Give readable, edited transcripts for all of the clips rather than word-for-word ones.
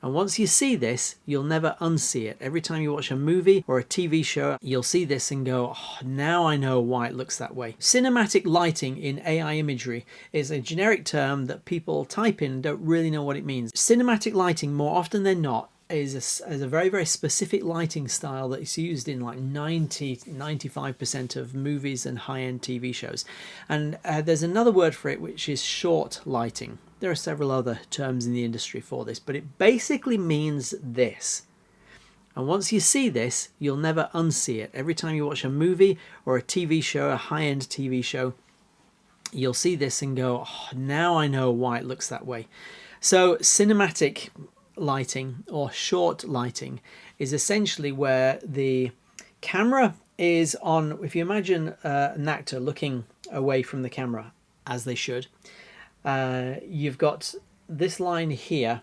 And once you see this, you'll never unsee it. Every time you watch a movie or a TV show, you'll see this and go, oh, now I know why it looks that way. Cinematic lighting in AI imagery is a generic term that people type in and don't really know what it means. Cinematic lighting, more often than not, is a very, very specific lighting style that is used in like 95% of movies and high-end TV shows. And there's another word for it, which is short lighting. There are several other terms in the industry for this, but it basically means this. And once you see this, you'll never unsee it. Every time you watch a movie or a TV show, a high-end TV show, you'll see this and go, oh, now I know why it looks that way. So cinematic lighting or short lighting is essentially where the camera is on, if you imagine an actor looking away from the camera, as they should, you've got this line here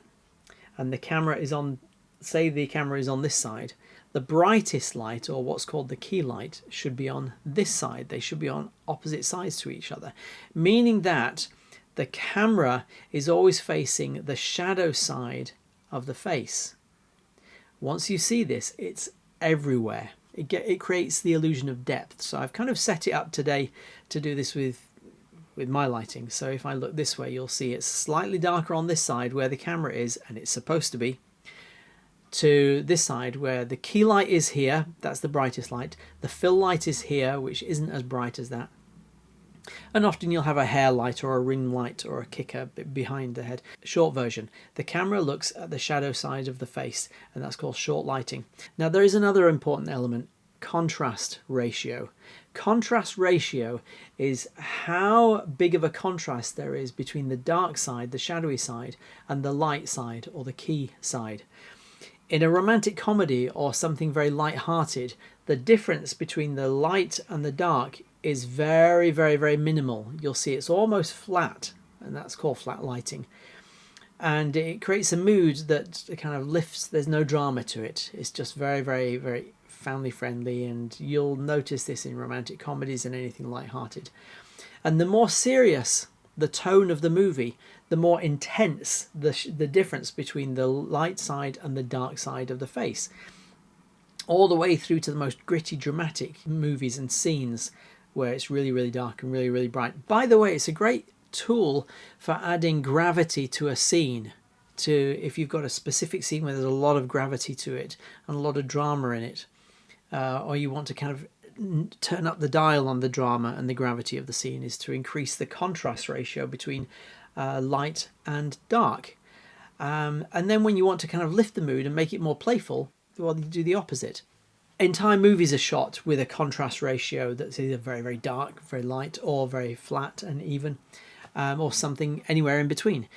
and the camera is on, say the camera is on this side, the brightest light, or what's called the key light, should be on this side. They should be on opposite sides to each other, meaning that the camera is always facing the shadow side of the face. Once you see this, it's everywhere. It creates the illusion of depth. So I've kind of set it up today to do this with my lighting. So if I look this way, you'll see it's slightly darker on this side where the camera is, and it's supposed to be, to this side where the key light is here. That's the brightest light. The fill light is here, which isn't as bright as that. And often you'll have a hair light or a ring light or a kicker behind the head. Short version, the camera looks at the shadow side of the face, and that's called short lighting. Now there is another important element, contrast ratio. Contrast ratio is how big of a contrast there is between the dark side, the shadowy side, and the light side or the key side. In a romantic comedy or something very light-hearted, the difference between the light and the dark is very, very, very minimal. You'll see it's almost flat, and that's called flat lighting. And it creates a mood that kind of lifts, there's no drama to it. It's just very, very, very family friendly, and you'll notice this in romantic comedies and anything light-hearted. And the more serious the tone of the movie, the more intense the difference between the light side and the dark side of the face. All the way through to the most gritty, dramatic movies and scenes where it's really, really dark and really, really bright. By the way, it's a great tool for adding gravity to a scene. If you've got a specific scene where there's a lot of gravity to it and a lot of drama in it, or you want to kind of turn up the dial on the drama and the gravity of the scene, is to increase the contrast ratio between light and dark. And then when you want to kind of lift the mood and make it more playful, well, you do the opposite. Entire movies are shot with a contrast ratio that's either very, very dark, very light, or very flat and even, or something anywhere in between.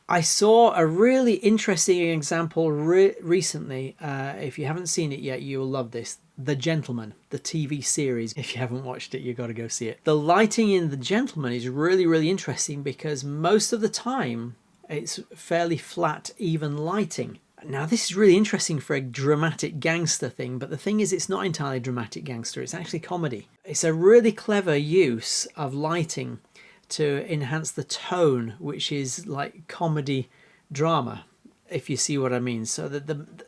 I saw a really interesting example recently. If you haven't seen it yet, you will love this. The Gentleman, the TV series. If you haven't watched it, you've got to go see it. The lighting in The Gentleman is really, really interesting because most of the time it's fairly flat, even lighting. Now, this is really interesting for a dramatic gangster thing, but the thing is, it's not entirely dramatic gangster. It's actually comedy. It's a really clever use of lighting to enhance the tone, which is like comedy drama, if you see what I mean. So that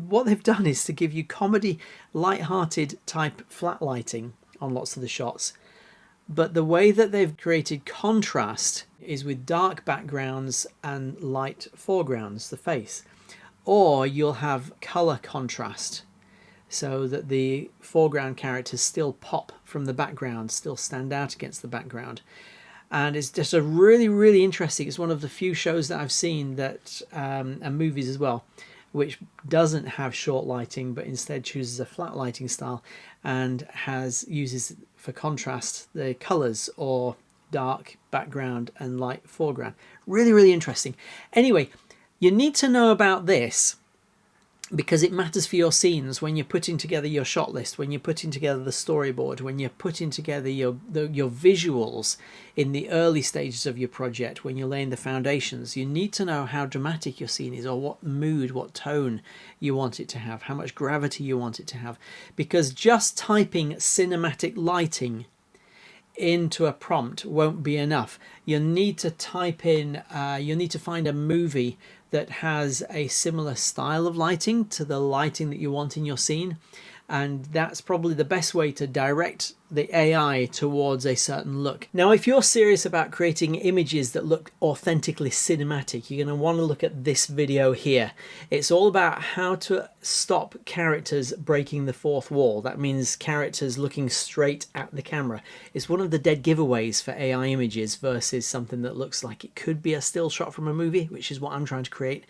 what they've done is to give you comedy, light-hearted type flat lighting on lots of the shots. But the way that they've created contrast is with dark backgrounds and light foregrounds, the face. Or you'll have color contrast, so that the foreground characters still pop from the background, still stand out against the background. And it's just a really, really interesting, it's one of the few shows that I've seen that, and movies as well, which doesn't have short lighting, but instead chooses a flat lighting style and uses for contrast the colors or dark background and light foreground. Really, really interesting. Anyway, you need to know about this because it matters for your scenes when you're putting together your shot list, when you're putting together the storyboard, when you're putting together your visuals in the early stages of your project, when you're laying the foundations. You need to know how dramatic your scene is, or what mood, what tone you want it to have, how much gravity you want it to have. Because just typing cinematic lighting into a prompt won't be enough. You need to type in, you need to find a movie that has a similar style of lighting to the lighting that you want in your scene. And that's probably the best way to direct the AI towards a certain look. Now, if you're serious about creating images that look authentically cinematic, you're going to want to look at this video here. It's all about how to stop characters breaking the fourth wall. That means characters looking straight at the camera. It's one of the dead giveaways for AI images versus something that looks like it could be a still shot from a movie, which is what I'm trying to create.